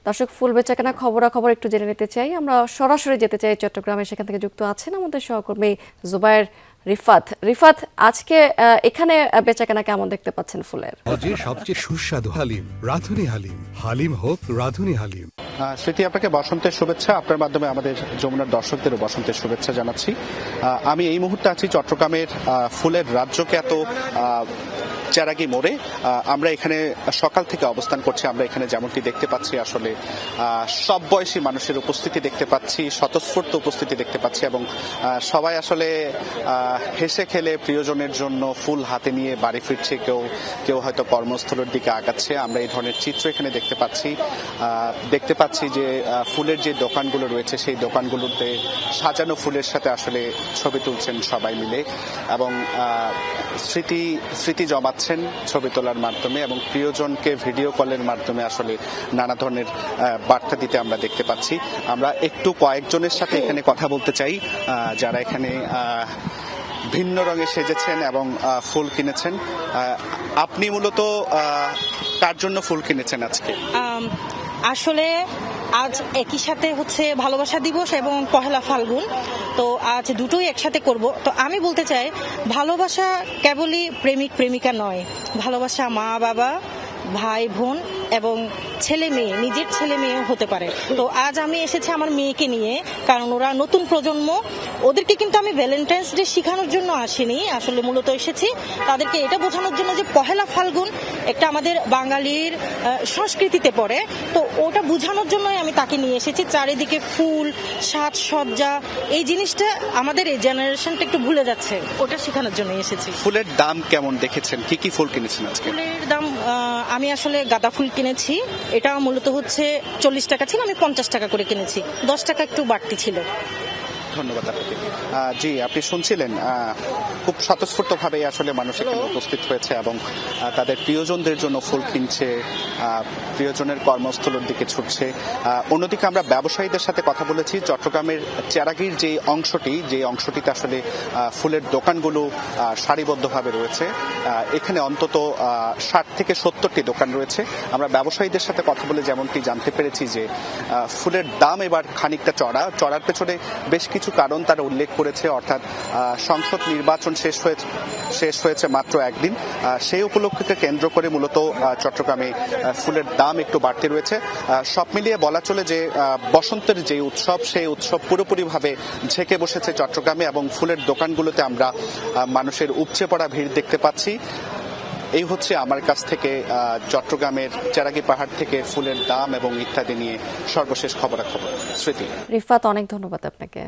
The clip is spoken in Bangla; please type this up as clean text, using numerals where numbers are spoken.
দর্শক ফুল বেচাকেনা খবরাখবর একটু জেনে নিতে চাই। আমরা সরাসরি যেতে চাই চট্টগ্রামে, সেখান থেকে যুক্ত আছেন আমাদের সহকর্মী জুবায়ের। রিফাত, আজকে এখানে বেচাকেনা কেমন দেখতে পাচ্ছেন ফুলের? সবচেয়ে সুস্বাদু হালিম, রাঁধুনি হালিম। হালিম হোক রাঁধুনি হালিম। স্মৃতি, আপনাকে বসন্তের শুভেচ্ছা। আপনার মাধ্যমে আমাদের যমুনার দর্শকদেরও বসন্তের শুভেচ্ছা জানাচ্ছি। আমি এই মুহূর্তে আছি চট্টগ্রামের ফুলের রাজ্যখ্যাত চেরাগি মোড়ে। আমরা এখানে সকাল থেকে অবস্থান করছি। আমরা এখানে যেমনটি দেখতে পাচ্ছি, আসলে সব বয়সী মানুষের উপস্থিতি দেখতে পাচ্ছি, স্বতঃস্ফূর্ত উপস্থিতি দেখতে পাচ্ছি, এবং সবাই আসলে হেসে খেলে প্রিয়জনের জন্য ফুল হাতে নিয়ে বাড়ি ফিরছে। কেউ হয়তো কর্মস্থলের দিকে আগাচ্ছে। আমরা এই ধরনের চিত্র এখানে দেখতে পাচ্ছি যে ফুলের যে দোকানগুলো রয়েছে সেই দোকানগুলোতে সাজানো ফুলের সাথে আসলে ছবি তুলছেন সবাই মিলে, এবং স্মৃতি জমাচ্ছেন ছবি তোলার মাধ্যমে, এবং প্রিয়জনকে ভিডিও কলের মাধ্যমে আসলে নানা ধরনের বার্তা দিতে আমরা দেখতে পাচ্ছি। আমরা একটু কয়েকজনের সাথে এখানে কথা বলতে চাই যারা এখানে ভিন্ন রঙে সেজেছেন এবং ফুল কিনেছেন। আপনি মূলত কার জন্য ফুল কিনেছেন আজকে? আসলে আজ একই সাথে হচ্ছে ভালোবাসা দিবস এবং পহেলা ফাল্গুন, তো আজ দুটোই একসাথে করব। তো আমি বলতে চাই, ভালোবাসা কেবলই প্রেমিক প্রেমিকা নয়, ভালোবাসা মা বাবা, ভাই বোন এবং ছেলে মেয়ে, নিজের ছেলে মেয়েও হতে পারে। তো আজ আমি এসেছি আমার মেয়েকে নিয়ে, কারণ ওরা নতুন প্রজন্ম। ওদেরকে কিন্তু আমি ভ্যালেন্টাইন্স ডে শেখানোর জন্য আসিনি, আসলে মূলত এসেছি তাদেরকে এটা বোঝানোর জন্য যে পহেলা ফাল্গুন একটা আমাদের বাঙালির সংস্কৃতিতে পড়ে। তো ওটা বোঝানোর জন্যই আমি তাকে নিয়ে এসেছি। চারিদিকে ফুল, সাজসজ্জা, এই জিনিসটা আমাদের এই জেনারেশনটা একটু ভুলে যাচ্ছে, ওটা শেখানোর জন্য এসেছি। ফুলের দাম কেমন দেখেছেন? কি ফুল কিনেছেন আজকে? ফুলের দাম আমি আসলে গাঁদা ফুল কিনেছি। এটা মূলত হচ্ছে 40 টাকা ছিল, আমি 50 টাকা করে কিনেছি, 10 টাকা একটু বাড়তি ছিল। ধন্যবাদ আপনাকে। জি, আপনি শুনছিলেন, খুব স্বতঃস্ফূর্তভাবে আসলে মানুষ এখানে উপস্থিত হয়েছে এবং তাদের প্রিয়জনদের জন্য ফুল কিনছে, প্রিয়জনের কর্মস্থলের দিকে ছুটছে। অন্যদিকে আমরা ব্যবসায়ীদের সাথে কথা বলেছি। চট্টগ্রামের চেরাগির যে অংশটিতে আসলে ফুলের দোকানগুলো সারিবদ্ধভাবে রয়েছে। এখানে অন্তত 60 থেকে 70টি দোকান রয়েছে। আমরা ব্যবসায়ীদের সাথে কথা বলে যেমনটি জানতে পেরেছি যে ফুলের দাম এবার খানিকটা চড়ার পেছনে বেশ কিছু কারণ তারা উল্লেখ করেছে, অর্থাৎ সংসদ নির্বাচন শেষ হয়েছে মাত্র একদিন। সেই উপলক্ষকে কেন্দ্র করে মূলত চট্টগ্রামে ফুলের দাম একটু বাড়তে রয়েছে। সব মিলিয়ে বলা চলে যে বসন্তের যে উৎসব, সেই উৎসব পুরোপুরিভাবে ঝেঁকে বসেছে চট্টগ্রামে, এবং ফুলের দোকানগুলোতে আমরা মানুষের উপচে পড়া ভিড় দেখতে পাচ্ছি। এই হচ্ছে আমার কাছ থেকে চট্টগ্রামের চেরাগি পাহাড় থেকে ফুলের দাম এবং ইত্যাদি নিয়ে সর্বশেষ খবরাখবর। স্মৃতি। রিফাত, অনেক ধন্যবাদ আপনাকে।